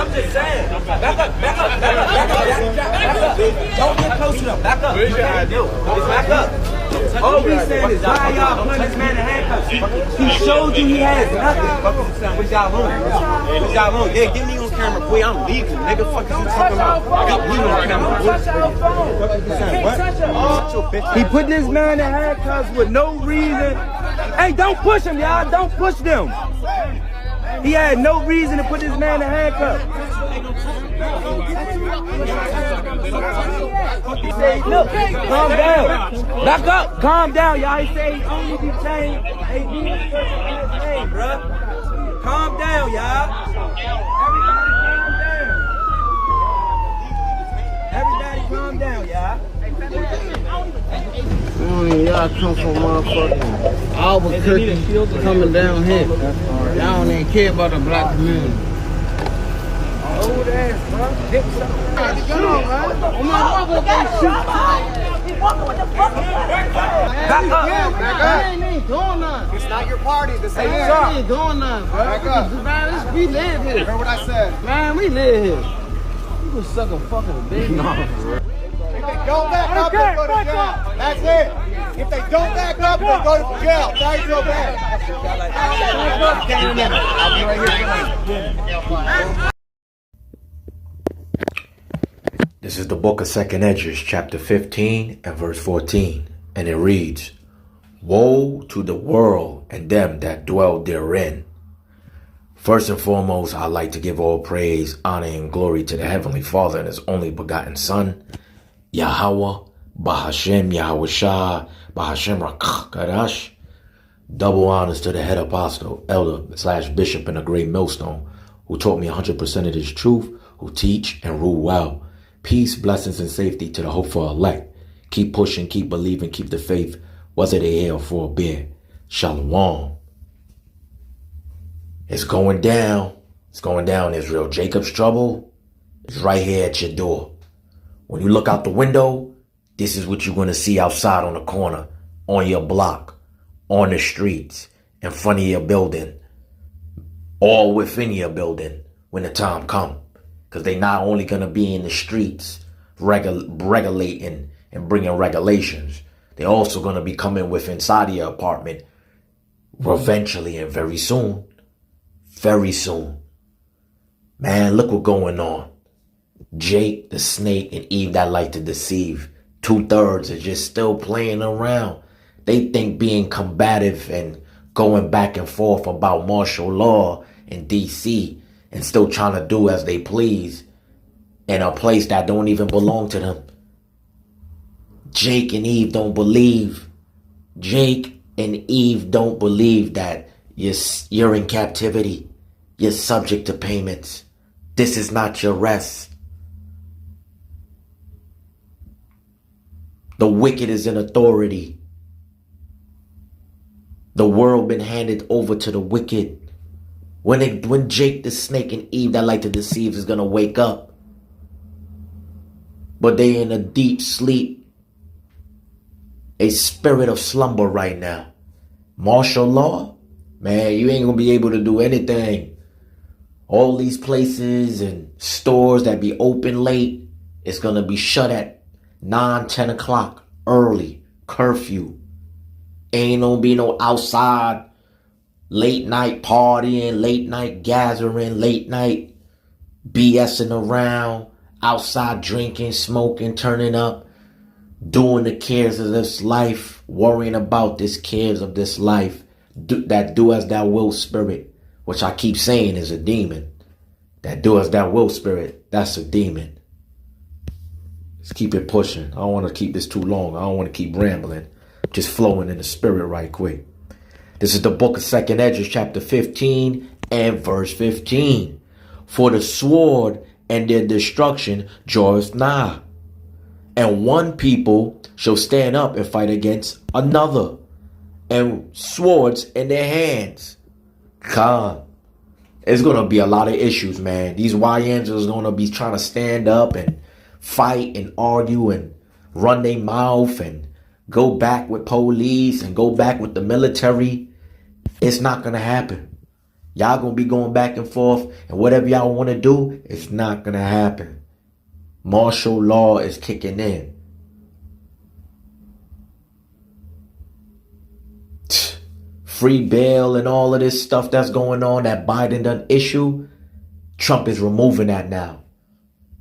I'm just saying. Back up. Don't get close to them. Back up. Back up. All we saying is why y'all putting this man in handcuffs? He showed you he has nothing. What y'all on? Yeah, get me on camera, boy. I'm legal. Nigga, fuck is you talking about? Get me on camera, boy. He put this man in handcuffs with no reason. Hey, don't push him, y'all. Don't push them. He had no reason to put this man in handcuffs. He said, look, calm down. Back up. Calm down, y'all. He said he only detained a name, bruh. Calm down, y'all. Everybody calm down, y'all. Y'all come from motherfucking Albuquerque coming down here. Y'all don't even care about the black community. Old ass, bro. Come on, man. On my mother, they shoot. Back up. I ain't doing nothing. It's not your party. This ain't I ain't doing nothing, bro. Back up. Man, we live here. Heard what I said. Man, we live here. You can suck a fucking dick. No, If they don't back up, they go to jail. That's it. If they don't back up, they go to jail. Thank you, man. I'll be right here. This is the book of 2nd Esdras, chapter 15 and verse 14, and it reads, Woe to the world and them that dwell therein. First and foremost, I'd like to give all praise, honor, and glory to the Heavenly Father and His only begotten Son, Yahweh, Bahashem, Yahweh Shah, Bahashem Rakh Kadash. Double honors to the head apostle, elder / bishop in a great millstone, who taught me 100% of this truth, who teach and rule well. Peace, blessings, and safety to the hopeful elect. Keep pushing, keep believing, keep the faith, whether they hail for a beer. Shalom. It's going down. It's going down, Israel. Jacob's trouble is right here at your door. When you look out the window, this is what you're going to see outside on the corner, on your block, on the streets, in front of your building, all within your building when the time comes. Because they not only going to be in the streets regulating and bringing regulations, they're also going to be coming with inside your apartment eventually and very soon. Very soon. Man, look what's going on. Jake, the snake, and Eve that like to deceive. 2/3 are just still playing around. They think being combative and going back and forth about martial law in D.C. and still trying to do as they please in a place that don't even belong to them. Jake and Eve don't believe. Jake and Eve don't believe that you're in captivity. You're subject to payments. This is not your rest. The wicked is in authority. The world been handed over to the wicked. When Jake the snake and Eve that like to deceive is gonna wake up, but they in a deep sleep, a spirit of slumber right now. Martial law, man, you ain't gonna be able to do anything. All these places and stores that be open late, it's gonna be shut at 9-10 o'clock early curfew. Ain't gonna be no outside late night partying, late night gathering, late night BSing around, outside drinking, smoking, turning up, doing the cares of this life, worrying about this cares of this life, that do as thou will spirit, which I keep saying is a demon. That do as thou will spirit, that's a demon. Let's keep it pushing. I don't want to keep this too long. I don't want to keep rambling. Just flowing in the spirit right quick. This is the book of 2nd Esdras, chapter 15 and verse 15. For the sword and their destruction draweth nigh, and one people shall stand up and fight against another, and swords in their hands. God, it's going to be a lot of issues, man. These YNs is going to be trying to stand up and fight and argue and run their mouth and go back with police and go back with the military. It's not going to happen. Y'all gonna be going back and forth, and whatever y'all want to do, it's not gonna happen. Martial law is kicking in. Free bail and all of this stuff that's going on that Biden done issue, Trump is removing that now.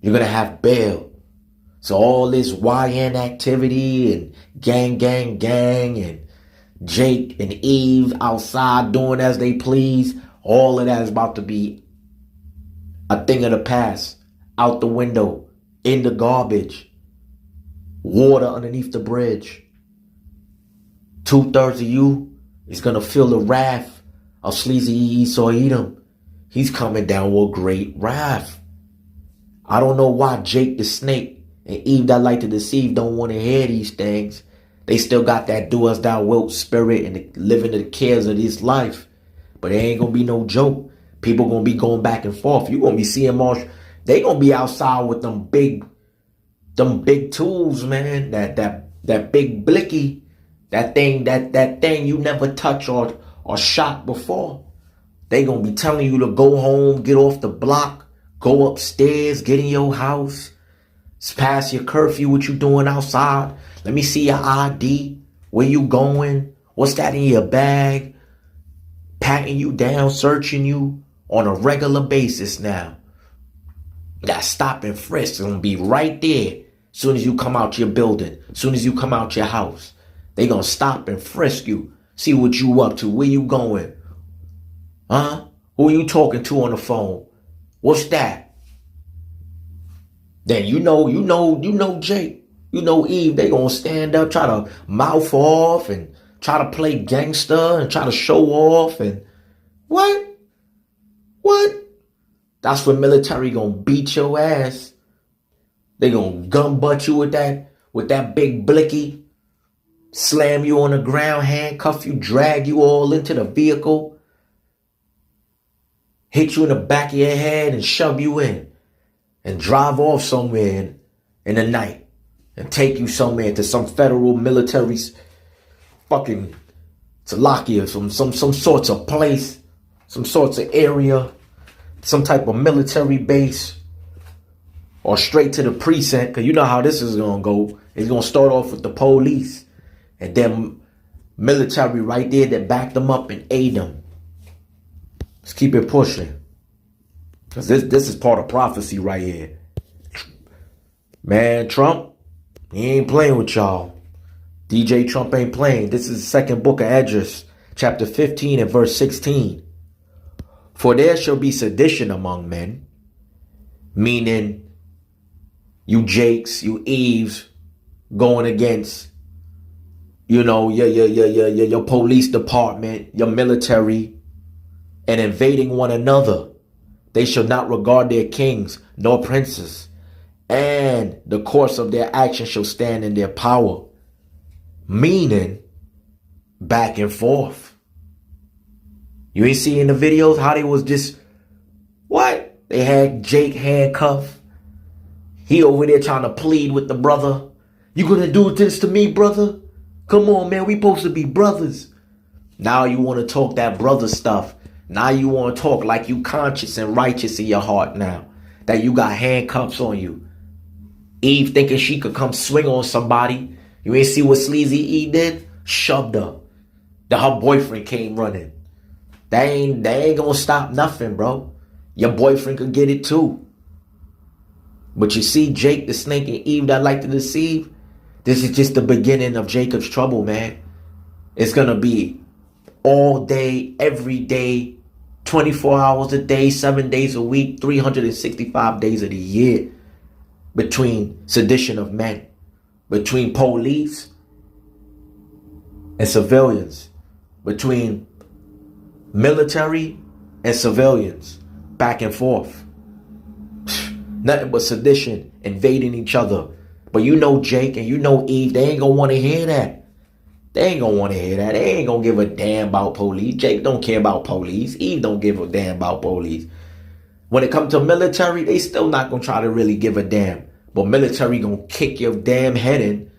You're gonna have bail. So all this YN activity and gang and Jake and Eve outside doing as they please, all of that is about to be a thing of the past, out the window, in the garbage, water underneath the bridge. 2/3 of you is going to feel the wrath of Sleazy Esau Edom. He's coming down with great wrath. I don't know why Jake the snake and Eve that like to deceive don't want to hear these things. They still got that do as thou wilt spirit and living the cares of this life. But it ain't going to be no joke. People going to be going back and forth. You going to be seeing more. They going to be outside with them big tools, man. That big blicky. That thing you never touch or shot before. They going to be telling you to go home, get off the block, go upstairs, get in your house. It's past your curfew, what you doing outside. Let me see your ID. Where you going? What's that in your bag? Patting you down, searching you on a regular basis now. That stop and frisk is going to be right there. As soon as you come out your building, as soon as you come out your house. They going to stop and frisk you. See what you up to. Where you going? Huh? Who are you talking to on the phone? What's that? Then you know Jake. You know Eve. They going to stand up, try to mouth off and try to play gangster and try to show off and what? That's when military going to beat your ass. They going to gun butt you with that big blicky. Slam you on the ground, handcuff you, drag you all into the vehicle, hit you in the back of your head and shove you in and drive off somewhere in the night and take you somewhere to some federal military fucking Talakia, some sorts of place, some sorts of area, some type of military base, or straight to the precinct, because you know how this is going to go. It's going to start off with the police. And then military right there that backed them up and aid them. Let's keep it pushing. Because this is part of prophecy right here. Man, Trump, he ain't playing with y'all. DJ Trump ain't playing. This is the second book of Esdras, chapter 15 and verse 16. For there shall be sedition among men. Meaning, you Jakes, you Eves, going against your police department, your military, and invading one another. They shall not regard their kings nor princes, and the course of their action shall stand in their power. Meaning, back and forth. You ain't seeing the videos how they was just, what? They had Jake handcuffed. He over there trying to plead with the brother. You gonna do this to me, brother? Come on, man, we supposed to be brothers. Now you want to talk that brother stuff. Now you want to talk like you conscious and righteous in your heart now. That you got handcuffs on you. Eve thinking she could come swing on somebody. You ain't see what Sleazy Eve did? Shoved her. Then her boyfriend came running. They ain't gonna stop nothing, bro. Your boyfriend could get it too. But you see Jake the snake and Eve that like to deceive? This is just the beginning of Jacob's trouble, man. It's going to be all day, every day, 24 hours a day, 7 days a week, 365 days of the year. Between sedition of men, between police and civilians, between military and civilians, back and forth. Nothing but sedition, invading each other. But you know Jake and you know Eve, they ain't gonna want to hear that. They ain't gonna want to hear that. They ain't gonna give a damn about police. Jake don't care about police. Eve don't give a damn about police. When it comes to military, they still not gonna try to really give a damn. But military gonna kick your damn head in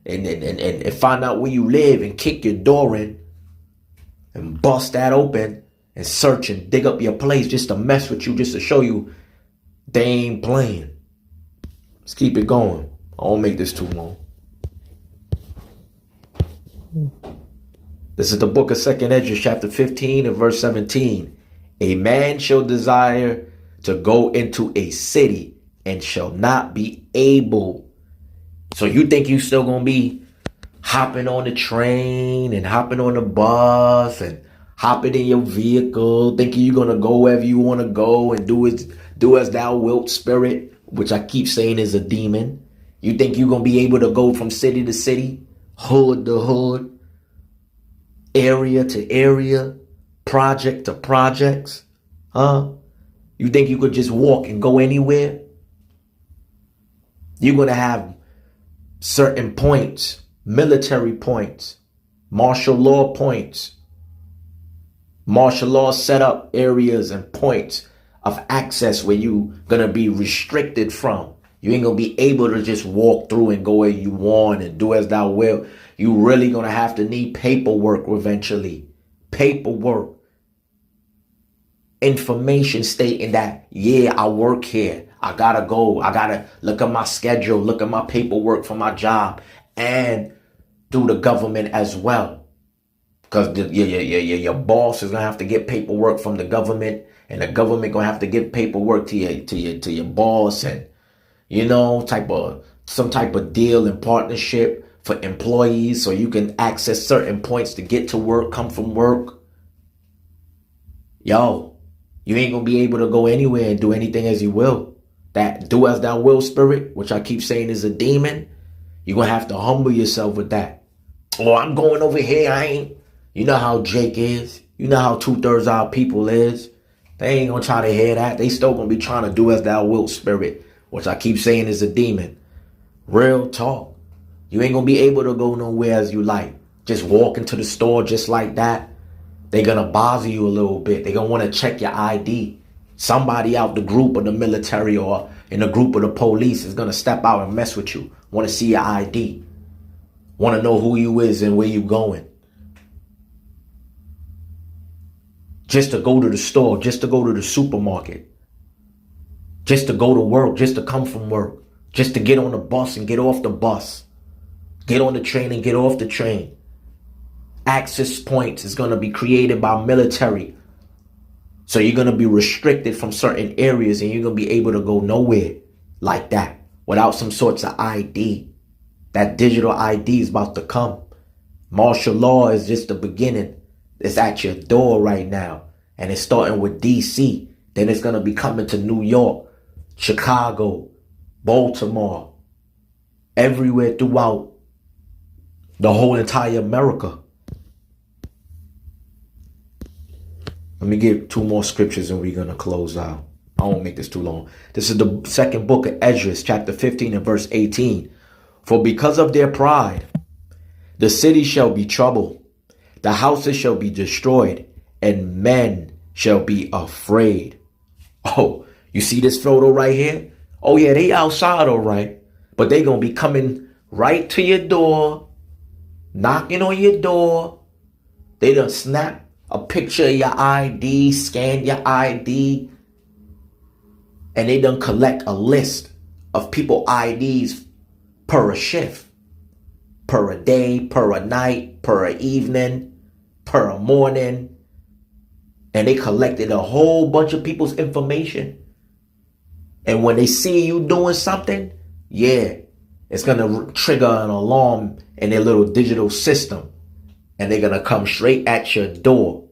and find out where you live and kick your door in and bust that open and search and dig up your place just to mess with you, just to show you they ain't playing. Let's keep it going. I won't make this too long. This is the book of 2nd Esdras, chapter 15 and verse 17. A man shall desire to go into a city and shall not be able. So you think you still gonna be hopping on the train and hopping on the bus and hopping in your vehicle, thinking you're gonna go wherever you want to go and do as thou wilt, spirit, which I keep saying is a demon. You think you're gonna be able to go from city to city, hood to hood, area to area, project to projects, huh? You think you could just walk and go anywhere? You're gonna have certain points, military points, martial law points. Martial law set up areas and points of access where you gonna be restricted from. You ain't gonna be able to just walk through and go where you want and do as thou will. You really gonna have to need paperwork eventually. Paperwork. Information stating that, yeah, I work here. I gotta go. I gotta look at my schedule, look at my paperwork for my job, and through the government as well. Because your boss is gonna have to get paperwork from the government, and the government gonna have to give paperwork to your boss, and some type of deal and partnership for employees, so you can access certain points to get to work, come from work. Yo, you ain't gonna be able to go anywhere and do anything as you will. That do as thou will spirit, which I keep saying is a demon, you're gonna have to humble yourself with that. Oh, I'm going over here. I ain't. You know how Jake is. You know how 2/3 of our people is. They ain't gonna try to hear that. They still gonna be trying to do as thou wilt spirit, which I keep saying is a demon. Real talk. You ain't gonna be able to go nowhere as you like. Just walk into the store just like that. They're gonna bother you a little bit. They're gonna want to check your ID. Somebody out the group of the military or in the group of the police is gonna step out and mess with you. Want to see your ID. Want to know who you is and where you going. Just to go to the store, just to go to the supermarket, just to go to work, just to come from work, just to get on the bus and get off the bus, get on the train and get off the train. Access points is going to be created by military. So you're going to be restricted from certain areas and you're going to be able to go nowhere like that without some sorts of ID. That digital ID is about to come. Martial law is just the beginning. It's at your door right now. And it's starting with DC. Then it's going to be coming to New York, Chicago, Baltimore, everywhere throughout the whole entire America. Let me give 2 more scriptures and we're going to close out. I won't make this too long. This is the second book of Esdras, chapter 15 and verse 18. For because of their pride, the city shall be troubled. The houses shall be destroyed, and men shall be afraid. Oh, you see this photo right here? Oh yeah, they outside all right. But they gonna be coming right to your door, knocking on your door. They done snap a picture of your ID, scan your ID, and they done collect a list of people IDs per a shift, per a day, per a night, per a evening, per a morning. And they collected a whole bunch of people's information. And when they see you doing something, yeah, it's going to trigger an alarm in their little digital system. And they're going to come straight at your door.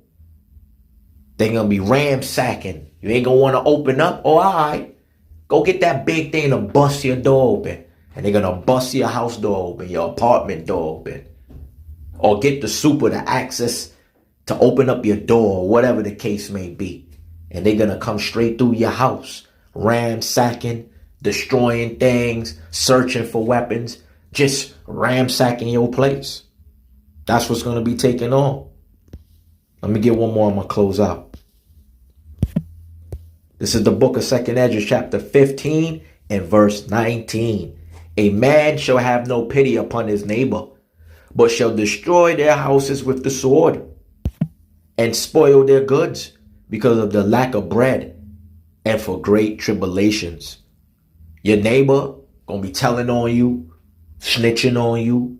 They're going to be ransacking. You ain't going to want to open up. Oh, all right. Go get that big thing to bust your door open. And they're going to bust your house door open, your apartment door open. Or get the super to access to open up your door, whatever the case may be. And they're going to come straight through your house, ransacking, destroying things, searching for weapons, just ransacking your place. That's what's going to be taken on. Let me get one more. I'm going to close out. This is the book of 2nd Esdras, chapter 15 and verse 19. A man shall have no pity upon his neighbor, but shall destroy their houses with the sword. and spoil their goods because of the lack of bread and for great tribulations. Your neighbor gonna be telling on you, snitching on you,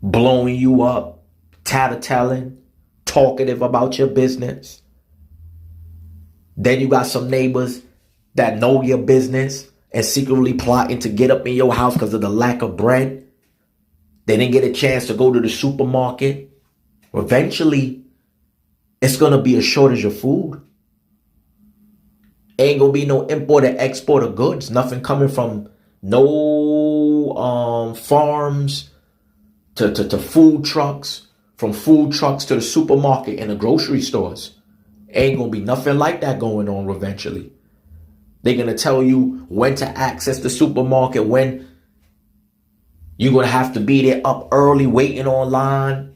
blowing you up, tattling, talkative about your business. Then you got some neighbors that know your business and secretly plotting to get up in your house because of the lack of bread. They didn't get a chance to go to the supermarket. Eventually, it's going to be a shortage of food. Ain't going to be no import and export of goods. Nothing coming from no farms to food trucks. From food trucks to the supermarket and the grocery stores. Ain't going to be nothing like that going on eventually. They're going to tell you when to access the supermarket, when you're going to have to be there up early waiting online.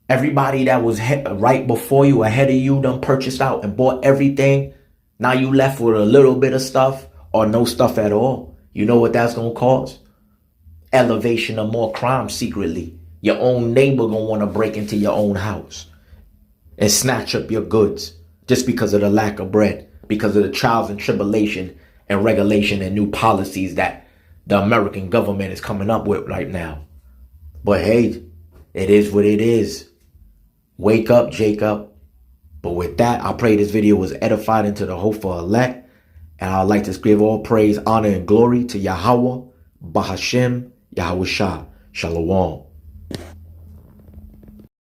Everybody that was right before you, ahead of you, done purchased out and bought everything. Now you left with a little bit of stuff or no stuff at all. You know what that's going to cause? Elevation of more crime secretly. Your own neighbor going to want to break into your own house and snatch up your goods just because of the lack of bread, because of the trials and tribulation and regulation and new policies that the American government is coming up with right now. But hey, it is what it is. Wake up, Jacob. But with that, I pray this video was edified into the hopeful elect. And I'd like to give all praise, honor, and glory to Yahweh, Bahashem, Yahweh Shah. Shalom.